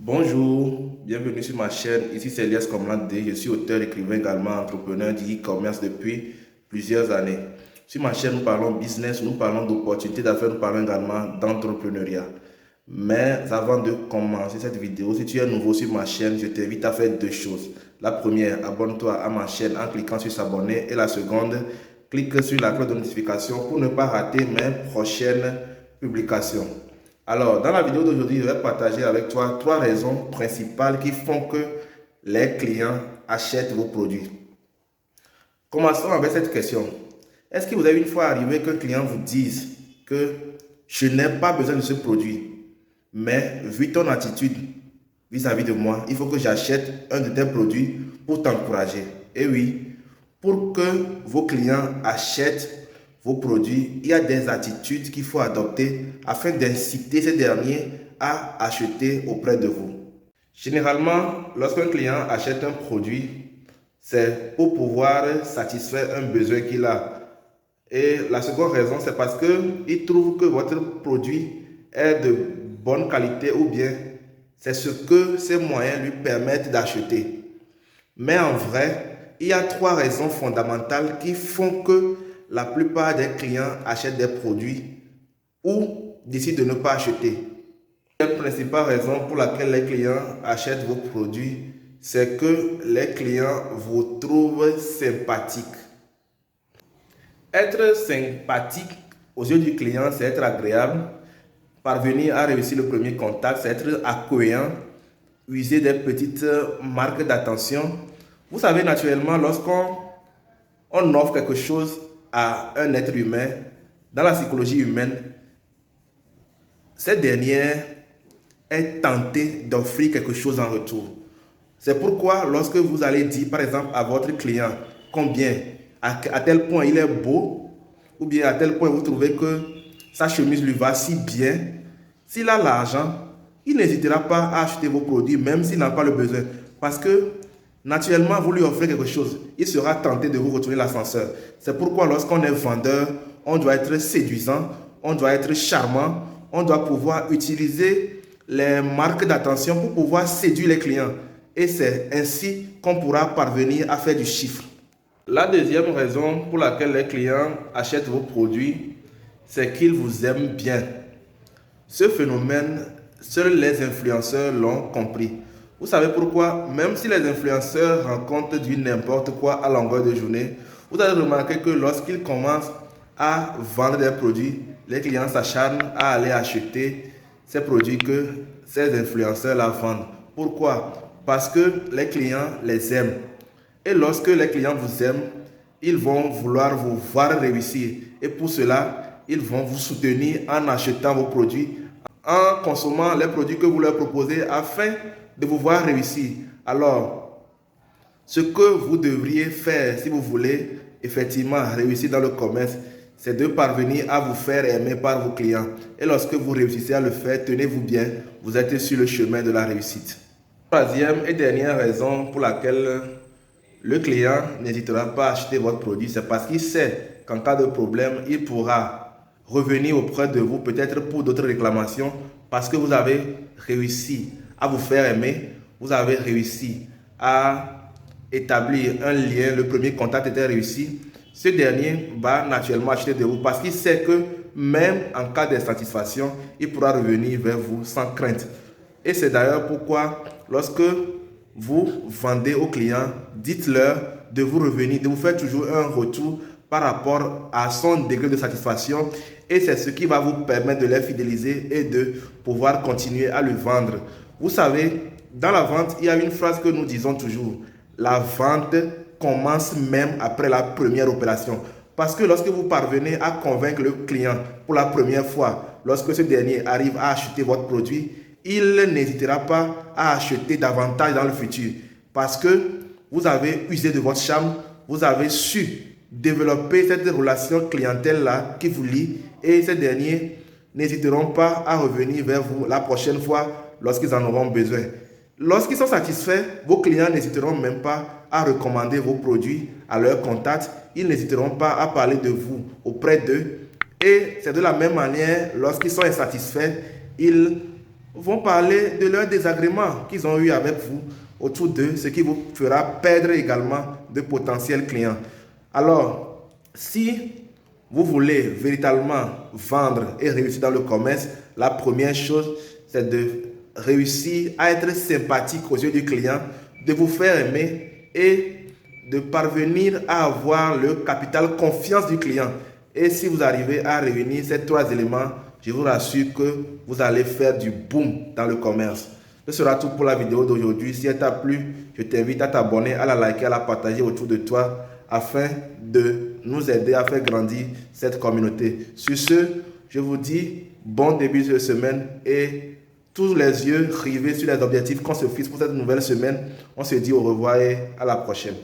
Bonjour, bienvenue sur ma chaîne. Ici c'est Elias Komlandé. Je suis auteur, écrivain également, entrepreneur du e-commerce depuis plusieurs années. Sur ma chaîne, nous parlons business, nous parlons d'opportunités d'affaires, nous parlons également d'entrepreneuriat. Mais avant de commencer cette vidéo, si tu es nouveau sur ma chaîne, je t'invite à faire deux choses. La première, abonne-toi à ma chaîne en cliquant sur s'abonner. Et la seconde, clique sur la cloche de notification pour ne pas rater mes prochaines publications. Alors, dans la vidéo d'aujourd'hui, je vais partager avec toi trois raisons principales qui font que les clients achètent vos produits. Commençons avec cette question. Est-ce que vous avez une fois arrivé qu'un client vous dise que je n'ai pas besoin de ce produit, mais vu ton attitude vis-à-vis de moi, il faut que j'achète un de tes produits pour t'encourager? Et oui, pour que vos clients achètent vos produits, il y a des attitudes qu'il faut adopter afin d'inciter ces derniers à acheter auprès de vous. Généralement, lorsqu'un client achète un produit, c'est pour pouvoir satisfaire un besoin qu'il a. Et la seconde raison, c'est parce qu'il trouve que votre produit est de bonne qualité ou bien c'est ce que ses moyens lui permettent d'acheter. Mais en vrai, il y a trois raisons fondamentales qui font que la plupart des clients achètent des produits ou décident de ne pas acheter. La principale raison pour laquelle les clients achètent vos produits, c'est que les clients vous trouvent sympathique. Être sympathique aux yeux du client, c'est être agréable. Parvenir à réussir le premier contact, c'est être accueillant. User des petites marques d'attention. Vous savez, naturellement, lorsqu'on offre quelque chose à un être humain, dans la psychologie humaine, cette dernière est tentée d'offrir quelque chose en retour. C'est pourquoi lorsque vous allez dire, par exemple, à votre client combien, à tel point il est beau, ou bien à tel point vous trouvez que sa chemise lui va si bien, s'il a l'argent, il n'hésitera pas à acheter vos produits, même s'il n'a pas le besoin. Parce que naturellement, vous lui offrez quelque chose, il sera tenté de vous retourner l'ascenseur. C'est pourquoi lorsqu'on est vendeur, on doit être séduisant, on doit être charmant, on doit pouvoir utiliser les marques d'attention pour pouvoir séduire les clients. Et c'est ainsi qu'on pourra parvenir à faire du chiffre. La deuxième raison pour laquelle les clients achètent vos produits, c'est qu'ils vous aiment bien. Ce phénomène, seuls les influenceurs l'ont compris. Vous savez pourquoi? Même si les influenceurs rencontrent du n'importe quoi à longueur de journée, vous allez remarquer que lorsqu'ils commencent à vendre des produits, les clients s'acharnent à aller acheter ces produits que ces influenceurs la vendent. Pourquoi? Parce que les clients les aiment. Et lorsque les clients vous aiment, ils vont vouloir vous voir réussir. Et pour cela, ils vont vous soutenir en achetant vos produits, en consommant les produits que vous leur proposez afin de vous voir réussir. Alors, ce que vous devriez faire si vous voulez effectivement réussir dans le commerce, c'est de parvenir à vous faire aimer par vos clients. Et lorsque vous réussissez à le faire, tenez-vous bien, vous êtes sur le chemin de la réussite. Troisième et dernière raison pour laquelle le client n'hésitera pas à acheter votre produit, c'est parce qu'il sait qu'en cas de problème, il pourra revenir auprès de vous, peut-être pour d'autres réclamations, parce que vous avez réussi à vous faire aimer, vous avez réussi à établir un lien, le premier contact était réussi. Ce dernier va naturellement acheter de vous parce qu'il sait que même en cas d'insatisfaction, il pourra revenir vers vous sans crainte. Et c'est d'ailleurs pourquoi lorsque vous vendez aux clients, dites-leur de vous revenir, de vous faire toujours un retour par rapport à son degré de satisfaction, et c'est ce qui va vous permettre de les fidéliser et de pouvoir continuer à le vendre. Vous savez, dans la vente, il y a une phrase que nous disons toujours: la vente commence même après la première opération. Parce que lorsque vous parvenez à convaincre le client pour la première fois, lorsque ce dernier arrive à acheter votre produit, il n'hésitera pas à acheter davantage dans le futur. Parce que vous avez usé de votre charme, vous avez su développer cette relation clientèle-là qui vous lie, et ces derniers n'hésiteront pas à revenir vers vous la prochaine fois lorsqu'ils en auront besoin. Lorsqu'ils sont satisfaits, vos clients n'hésiteront même pas à recommander vos produits à leurs contacts. Ils n'hésiteront pas à parler de vous auprès d'eux. Et c'est de la même manière, lorsqu'ils sont insatisfaits, ils vont parler de leurs désagréments qu'ils ont eu avec vous autour d'eux, ce qui vous fera perdre également de potentiels clients. Alors, si vous voulez véritablement vendre et réussir dans le commerce, la première chose, c'est de réussir à être sympathique aux yeux du client, de vous faire aimer et de parvenir à avoir le capital confiance du client. Et si vous arrivez à réunir ces trois éléments, je vous rassure que vous allez faire du boom dans le commerce. Ce sera tout pour la vidéo d'aujourd'hui. Si elle t'a plu, je t'invite à t'abonner, à la liker, à la partager autour de toi afin de nous aider à faire grandir cette communauté. Sur ce, je vous dis bon début de semaine et tous les yeux rivés sur les objectifs qu'on se fixe pour cette nouvelle semaine. On se dit au revoir et à la prochaine.